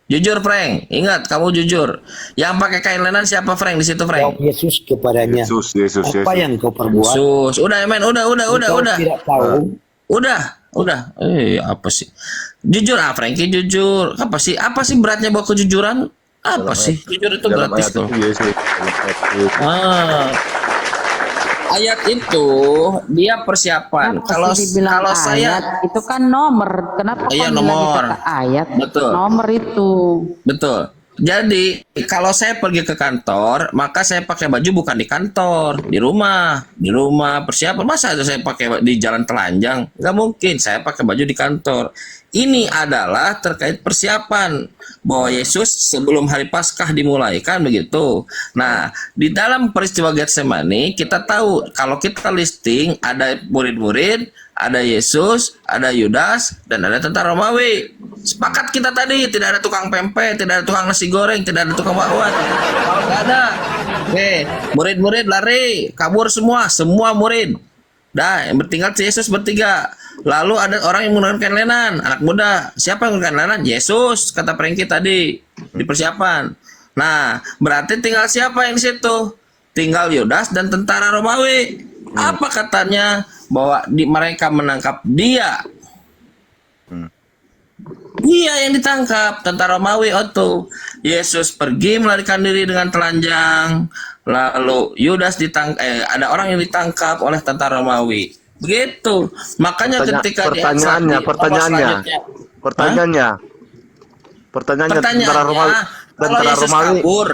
Jujur, Frank. Ingat, kamu jujur. Yang pakai kain lenan siapa, Frank, di situ, Jawab Frank? Yesus kepadanya, Yesus. apa yang kau perbuat? Yesus. Udah, Emen, udah. Engkau tidak tahu. Udah. Apa sih? Jujur, Frankie, jujur. Apa sih beratnya bawa kejujuran? Apa sih? Jujur itu Dalam gratis ayat itu kok. Yesus. Ayat itu dia persiapan. Kenapa sih dibilang Kalau ayat? saya Itu kan nomor. Kenapa Iya, kok bilang nomor. kata ayat? Betul. Nomor itu. betul. Jadi kalau saya pergi ke kantor, maka saya pakai baju bukan di kantor, di rumah persiapan. Masa itu saya pakai di jalan telanjang? Nggak mungkin. Saya pakai baju di kantor. Ini adalah terkait persiapan bahwa Yesus sebelum hari Paskah dimulai, kan begitu. Nah, di dalam peristiwa Getsemani kita tahu kalau kita listing ada murid-murid, ada Yesus, ada Yudas, dan ada tentara Romawi. Sepakat kita tadi, tidak ada tukang pempek, tidak ada tukang nasi goreng, tidak ada tukang bakwan. Kalau nggak ada, oke, murid-murid lari, kabur semua murid. Dah, yang tinggal Yesus bertiga. Lalu ada orang yang menggunakan kain lenan, anak muda. Siapa yang menggunakan lenan? Yesus, kata Frankie tadi di persiapan. Nah, berarti tinggal siapa yang di situ? Tinggal Yudas dan tentara Romawi. Apa katanya? Bahwa mereka menangkap dia. Dia yang ditangkap, tentara Romawi Otto. Yesus pergi melarikan diri dengan telanjang. Lalu Yudas ada orang yang ditangkap oleh tentara Romawi. Begitu. Makanya ketika pertanyaannya,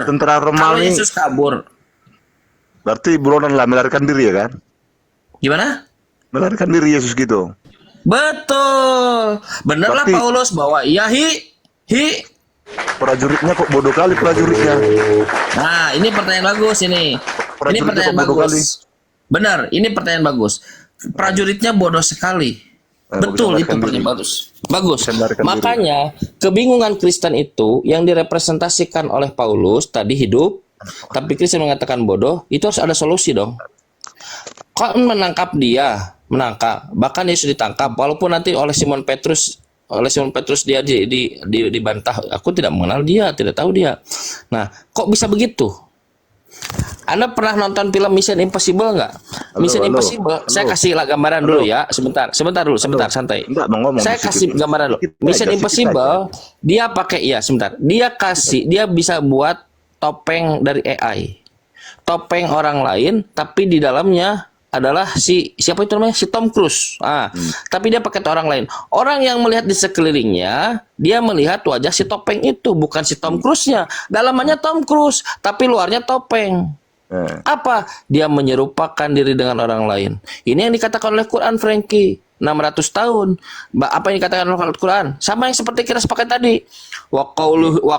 tentara Romawi, kalau Yesus kabur, berarti buronan lah melarikan diri ya kan? gimana? Melarikan diri Yesus gitu. Betul. Benerlah Berarti- Paulus bahwa iya Prajuritnya kok bodoh kali prajuritnya. Nah, ini pertanyaan bagus ini. Ini Prajuritnya pertanyaan kok bodoh bagus. Benar, ini pertanyaan bagus. Prajuritnya bodoh sekali. Betul, itu bisa melarikan pertanyaan diri. bagus. Bagus. Bisa melarikan diri. Makanya kebingungan Kristen itu yang direpresentasikan oleh Paulus tadi hidup, tapi Kristen mengatakan bodoh, itu harus ada solusi dong. Kau menangkap dia, bahkan Yesus ditangkap, walaupun nanti oleh Simon Petrus dia dibantah, aku tidak mengenal dia, tidak tahu dia. Nah, kok bisa begitu? Anda pernah nonton film Mission Impossible nggak? Mission Impossible, saya kasih gambaran dulu ya, sebentar dulu, santai. Enggak mau ngomong. Saya kasih sedikit. gambaran dulu. Sedikit Mission aja, Impossible, dia pakai dia bisa buat topeng dari AI. Topeng orang lain, tapi di dalamnya adalah siapa itu namanya? Si Tom Cruise. Tapi dia pakai orang lain. Orang yang melihat di sekelilingnya, dia melihat wajah si topeng itu, bukan si Tom Cruise-nya. Dalamannya Tom Cruise, tapi luarnya topeng. Apa? Dia menyerupakan diri dengan orang lain. Ini yang dikatakan oleh Quran, Frankie. 600 tahun. Apa yang dikatakan oleh Al-Quran? Sama yang seperti kita sepakat tadi. Wa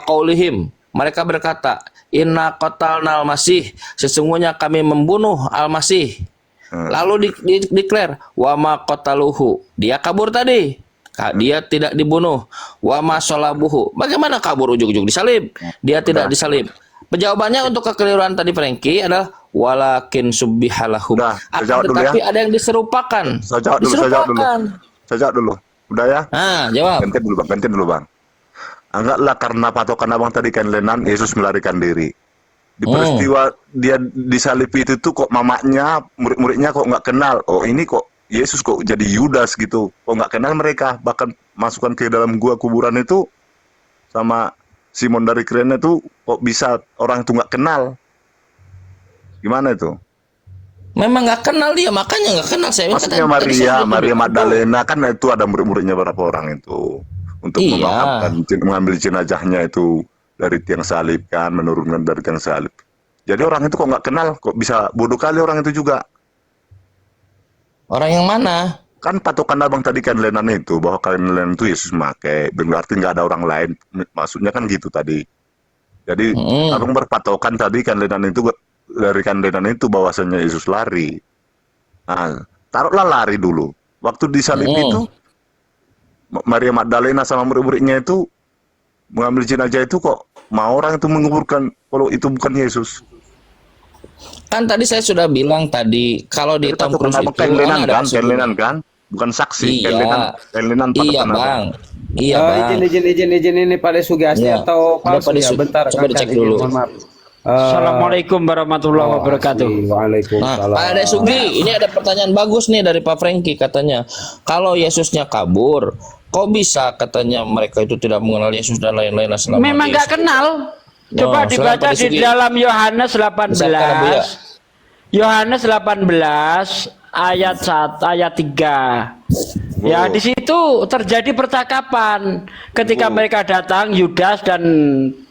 qaulihim. Mereka berkata, inna qatalnal masih. Sesungguhnya kami membunuh Al-Masih. Lalu declare wa ma qataluhu. Dia kabur tadi. Dia tidak dibunuh. Wa ma shalabuhu. Bagaimana kabur ujung-ujung disalib? Dia tidak disalib. Jawabannya untuk kekeliruan tadi Frankie adalah walakin subbihalahum. Saya jawab dulu Tetapi ya. ada yang diserupakan. Saya jawab dulu. Udah ya? Jawab. Ganti dulu bang. Anggaplah karena patokan abang tadi kain lenan, Yesus melarikan diri. Di peristiwa dia disalib itu tuh kok mamanya, murid-muridnya kok nggak kenal. Oh ini kok Yesus kok jadi Yudas gitu. Kok nggak kenal mereka. Bahkan masukkan ke dalam gua kuburan itu sama Simon dari Kirene itu kok bisa orang itu nggak kenal. Gimana itu? Memang nggak kenal dia, makanya nggak kenal saya. Maksudnya Tadi saya bilang Maria begitu. Magdalena kan itu ada murid-muridnya berapa orang itu untuk Iya. mengambil jenazahnya itu dari tiang salib kan, menurunkan dari tiang salib. Jadi orang itu kok nggak kenal, kok bisa bodoh kali orang itu juga. Orang yang mana? Kan patokan abang tadi kan Lenan itu bahwa kalian Lenan itu Yesus make, berarti nggak ada orang lain. Maksudnya kan gitu tadi. Jadi abang berpatokan tadi kan Lenan itu dari kan Lenan itu bahwasanya Yesus lari. Nah, taruhlah lari dulu. Waktu disalib itu, Maria Magdalena sama murid-muridnya itu mengambil jenazah itu kok mau orang itu menguburkan kalau itu bukan Yesus. Kan tadi saya sudah bilang tadi kalau di Tom Cruise itu Ken Lenan ada kan, Ken Lenan kan, bukan saksi. Iya. Ken Lenan Iya patokan abang. bang, iya bang. Izin ini Pak Sugesti Iya. atau Ada palsu Pak ya? Desu. Bentar, Coba Kakak, dicek izin, dulu. mohon maaf. Assalamualaikum warahmatullahi wabarakatuh. Nah, Waalaikumsalam. Pak Ade Sugi, ini ada pertanyaan bagus nih dari Pak Franky katanya. Kalau Yesusnya kabur, kok bisa katanya mereka itu tidak mengenal Yesus dan lain-lain selama Memang nggak Yesus? kenal. Coba Oh, dibaca selamat di Sugi. dalam Yohanes Misalkan Abu ya. 18. Yohanes 18 ayat 1 ayat 3. Ya, di situ terjadi percakapan ketika mereka datang, Yudas dan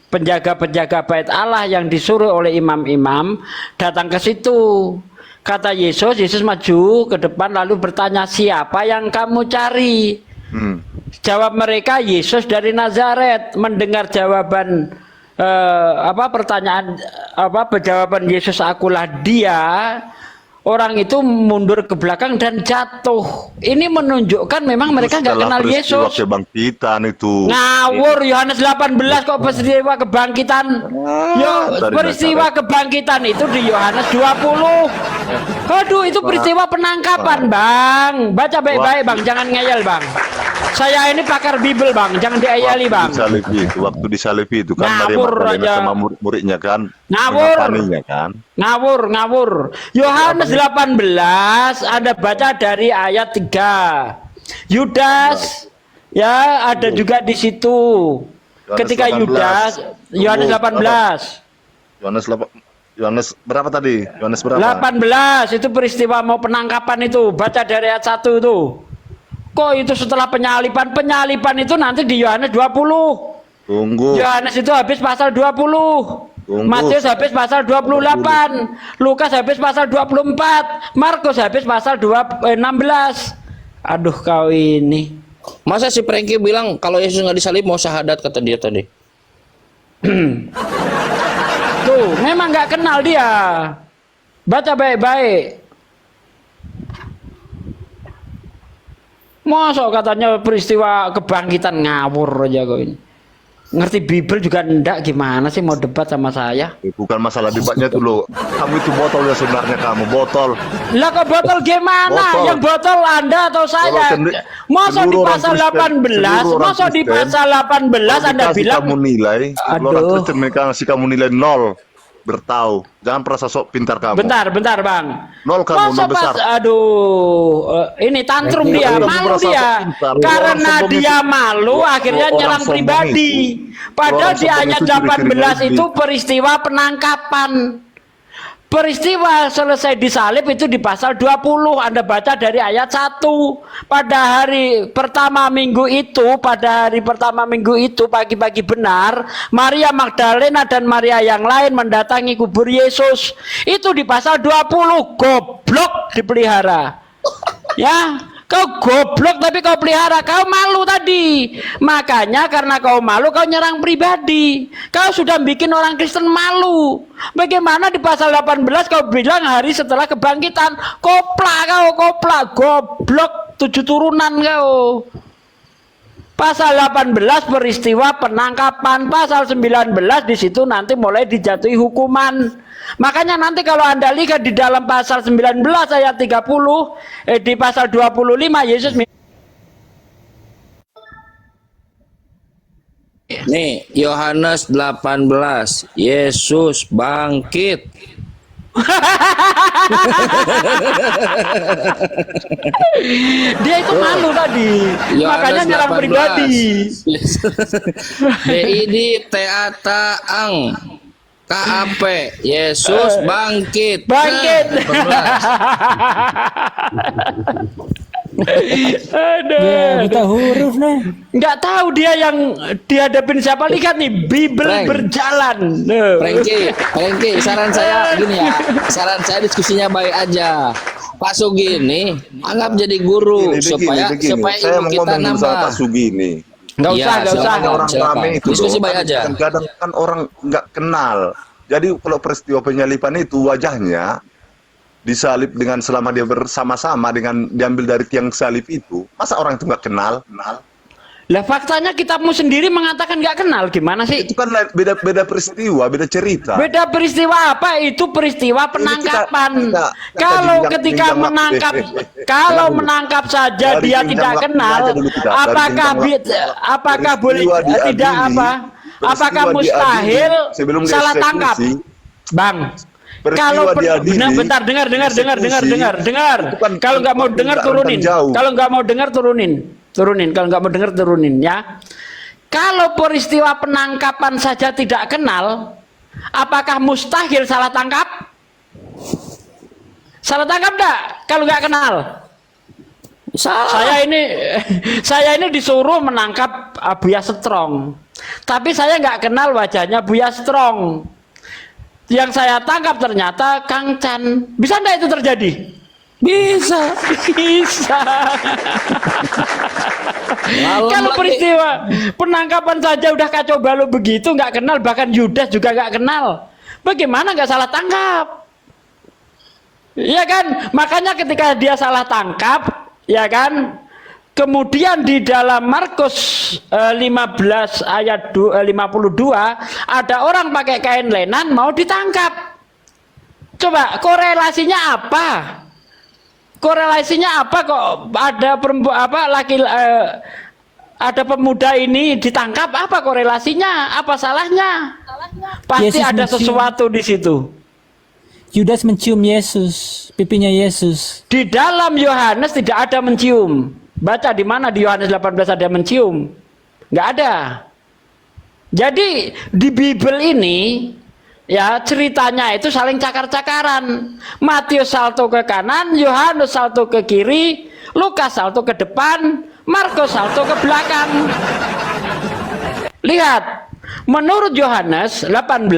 penjaga-penjaga bait Allah yang disuruh oleh imam-imam datang ke situ. Kata Yesus, Yesus maju ke depan lalu bertanya, "Siapa yang kamu cari?" Jawab mereka, "Yesus dari Nazaret." Mendengar jawaban pertanyaan jawaban Yesus, "Akulah dia." Orang itu mundur ke belakang dan jatuh. Ini menunjukkan memang mereka nggak kenal Yesus. Kebangkitan itu. Ngawur, Yohanes 18 kok peristiwa kebangkitan. Peristiwa kebangkitan itu di Yohanes 20. Aduh, itu peristiwa penangkapan, Bang. Baca baik-baik, Bang. Jangan ngeyel, Bang. Saya ini pakar Bible, Bang. Jangan diayali, Bang. Waktu disalib itu kan Maria Ngawur Magdalena aja. sama murid-muridnya kan. Ngawur. mengapaninya kan. Ngawur. Yohanes 18 Anda baca dari ayat 3. Yudas ya ada juga di situ. Ketika 18. Yudas, Yohanes 18. Yohanes berapa tadi? Yohanes berapa? 18 itu peristiwa mau penangkapan itu. Baca dari ayat 1 itu. Kok itu setelah penyalipan? Penyalipan itu nanti di Yohanes 20. Tunggu. Yohanes itu habis pasal 20. Matius habis pasal 28. Lukas habis pasal 24. Markus habis pasal 16. Aduh kau ini. Masa si Franky bilang kalau Yesus nggak disalib mau syahadat kata dia tadi. Tuh, memang nggak kenal dia. Baca baik-baik. Masa katanya peristiwa kebangkitan, ngawur aja kau ini. Ngerti Bible juga enggak, gimana sih mau debat sama saya? Bukan masalah debatnya tuh lo. Kamu itu botol ya sebenarnya kamu botol. Lah kok botol gimana? Botol. Yang botol Anda atau saya? Masa di Seluruh orang pasal Kristen, 18? seluruh orang Masa di Kristen, pasal 18 Anda Dikasih bilang kamu nilai, kalau orang Aduh. Kristen mereka ngasih kamu nilai 0. Bertahu, jangan perasa sok pintar kamu. bentar Bang. 0 kamu, Masa 0 besar. Ini tantrum dia, Kamu malu merasa dia. sok pintar. Karena Orang sombong dia itu- malu akhirnya orang nyerang sombong pribadi. Padahal orang di sombong ayat itu ciri-cirinya 18 iblis. itu peristiwa penangkapan. Peristiwa selesai disalib itu di pasal 20. Anda baca dari ayat 1. Pada hari pertama minggu itu, pagi-pagi benar, Maria Magdalena dan Maria yang lain mendatangi kubur Yesus. Itu di pasal 20. Goblok dipelihara. Ya, kau goblok tapi kau pelihara. Kau malu tadi. Makanya karena kau malu kau nyerang pribadi. Kau sudah bikin orang Kristen malu. Bagaimana di pasal 18 kau bilang hari setelah kebangkitan? Koplak, goblok 7 turunan kau. Pasal 18 peristiwa penangkapan, pasal 19 di situ nanti mulai dijatuhi hukuman. Makanya nanti kalau Anda lihat di dalam pasal 19 ayat 30 di pasal 25 Yesus Nih, Yohanes 18. Yesus bangkit. dia itu malu tadi. Makanya Yohanes nyerang 18. pribadi. Deidi teata ang. KAP, Yesus bangkit. Bangkit. Aduh. Ya, buta huruf nih. Nggak tahu dia yang dihadapin siapa. Lihat nih, Bible Frank. berjalan. Tuh. Frankie, saran saya gini ya. Saran saya diskusinya baik aja. Pak Sugi ini anggap jadi guru supaya Saya ilmu mau kita ngomong sama Pak nambah. Sugi ini. Nggak Iya, usah, nggak usah. silakan. Orang rame itu Diskusi loh, baik aja. kadang kan orang nggak kenal. Jadi kalau peristiwa penyalipan itu wajahnya disalib dengan selama dia bersama-sama dengan diambil dari tiang salib itu, masa orang itu nggak kenal? Lah faktanya kitabmu sendiri mengatakan nggak kenal. Gimana sih? Itu kan beda peristiwa, beda cerita. Beda peristiwa apa? Itu peristiwa penangkapan. kita Kalau pinjam- ketika pinjam menangkap, waktu. kalau Dulu. menangkap saja Dari dia pinjam tidak waktu kenal, aja dulu, kita. Dari apakah pinjam waktu. apakah boleh Peristiwa diadili, tidak apa? Apakah peristiwa mustahil diadili sebelum salah dieksekusi. tangkap, Bang? Peristiwa Kalau diadili, bentar, dengar. itu kan Kalau nggak mau dengar rentang turunin. jauh. Kalau nggak mau dengar turunin. Kalau nggak mau dengar turunin ya. Kalau peristiwa penangkapan saja tidak kenal, apakah mustahil salah tangkap? Salah tangkap enggak kalau nggak kenal? Saya ini disuruh menangkap Buya Strong, tapi saya nggak kenal wajahnya Buya Strong. Yang saya tangkap ternyata Kang Chan. Bisa enggak itu terjadi? Bisa. Kalau peristiwa penangkapan saja udah kacau balau begitu, nggak kenal, bahkan Yudas juga nggak kenal. Bagaimana nggak salah tangkap? Ya kan? Makanya ketika dia salah tangkap, ya kan? Kemudian di dalam Markus 15 ayat 52 ada orang pakai kain lenan mau ditangkap. Coba korelasinya apa? Korelasinya apa kok ada ada pemuda ini ditangkap? Apa korelasinya? Apa salahnya? Pasti Yesus ada mencium. sesuatu di situ. Yudas mencium Yesus, pipinya Yesus. Di dalam Yohanes tidak ada mencium. Baca di mana di Yohanes 18 ada mencium? Nggak ada. Jadi di Bible ini ya ceritanya itu saling cakar-cakaran. Matius salto ke kanan, Yohanes salto ke kiri, Lukas salto ke depan, Markus salto ke belakang. Lihat, menurut Yohanes 18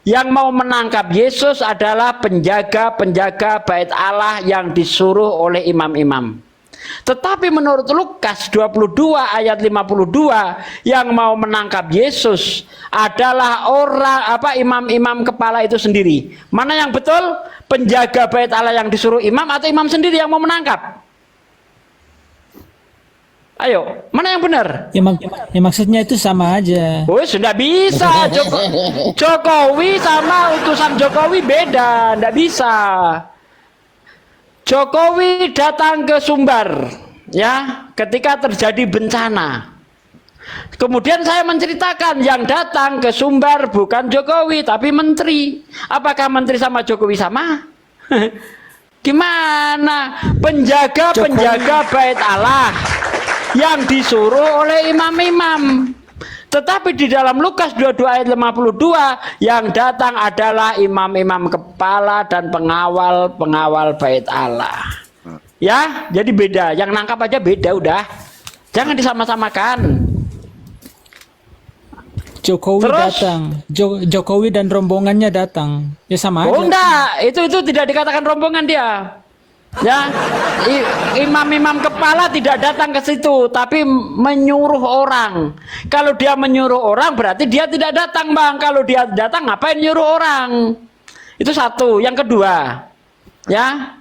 yang mau menangkap Yesus adalah penjaga-penjaga bait Allah yang disuruh oleh imam-imam. Tetapi menurut Lukas 22 ayat 52 yang mau menangkap Yesus adalah imam-imam kepala itu sendiri. Mana yang betul? Penjaga bait Allah yang disuruh imam atau imam sendiri yang mau menangkap? Ayo, mana yang benar? Ya maksudnya itu sama aja. Oh, sudah bisa. Jokowi sama utusan Jokowi beda, tidak bisa. Jokowi datang ke Sumbar, ya, ketika terjadi bencana. Kemudian saya menceritakan yang datang ke Sumbar bukan Jokowi tapi menteri. Apakah menteri sama Jokowi sama? Gimana? Penjaga-penjaga bait Allah yang disuruh oleh imam-imam. Tetapi di dalam Lukas 22 ayat 52 yang datang adalah imam-imam kepala dan pengawal-pengawal bait Allah. Ya, jadi beda. Yang nangkap aja beda udah. Jangan disama-samakan. Jokowi Terus? datang, Jokowi dan rombongannya datang. Ya sama aja. Oh enggak, itu tidak dikatakan rombongan dia. Ya, imam-imam kepala tidak datang ke situ, tapi menyuruh orang. Kalau dia menyuruh orang, berarti dia tidak datang, Bang. Kalau dia datang, ngapain nyuruh orang? Itu satu. Yang kedua, ya,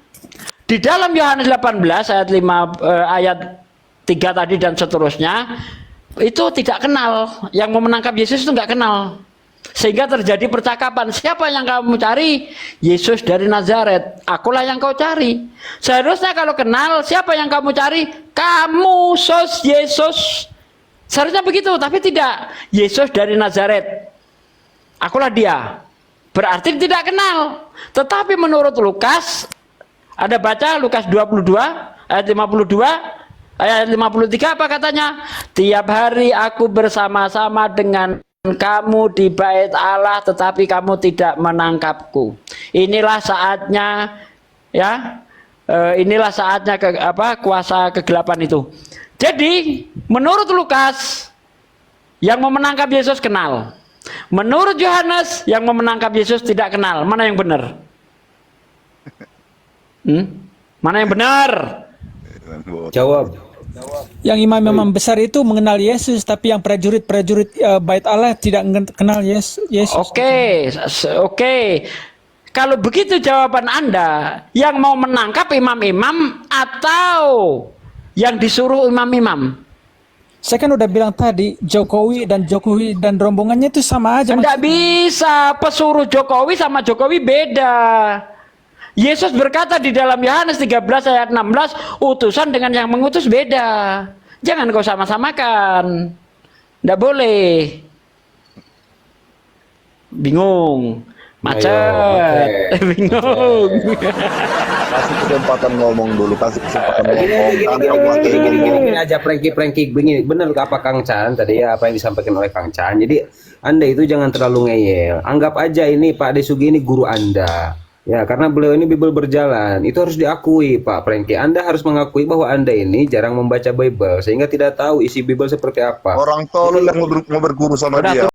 di dalam Yohanes 18 ayat 3 tadi dan seterusnya, itu tidak kenal. Yang mau menangkap Yesus itu nggak kenal. Sehingga terjadi percakapan, siapa yang kamu cari? Yesus dari Nazaret. Akulah yang kau cari. Seharusnya kalau kenal, siapa yang kamu cari? Kamu, Yesus. Seharusnya begitu, tapi tidak. Yesus dari Nazaret. Akulah dia. Berarti tidak kenal. Tetapi menurut Lukas, ada baca Lukas 22 ayat 52 ayat 53 apa katanya? Tiap hari aku bersama-sama dengan kamu di bait Allah tetapi kamu tidak menangkapku. Inilah saatnya ya. Inilah saatnya kuasa kegelapan itu. Jadi menurut Lukas yang mau menangkap Yesus kenal. Menurut Yohanes yang mau menangkap Yesus tidak kenal. Mana yang benar? Mana yang benar? Jawab. Yang imam-imam besar itu mengenal Yesus, tapi yang prajurit-prajurit bait Allah tidak kenal Yesus. Oke. Kalau begitu jawaban Anda, yang mau menangkap imam-imam atau yang disuruh imam-imam? Saya kan udah bilang tadi, Jokowi dan rombongannya itu sama aja. Tidak bisa, pesuruh Jokowi sama Jokowi beda. Yesus berkata di dalam Yohanes 13 ayat 16, utusan dengan yang mengutus beda. Jangan kau sama-samakan. Tidak boleh. Bingung. Macet. Bingung. Kasih kesempatan ngomong dulu, kasih kesempatan ngomong. Gini aja Frankie begini. Benar apa Kang Chan tadi ya, apa yang disampaikan oleh Kang Chan. Jadi Anda itu jangan terlalu ngeyel. Anggap aja ini Pak Desugi ini guru Anda. Ya, karena beliau ini Bible berjalan. Itu harus diakui Pak Frankie. Anda harus mengakui bahwa Anda ini jarang membaca Bible sehingga tidak tahu isi Bible seperti apa. Orang tolol yang mau berguru sama dia.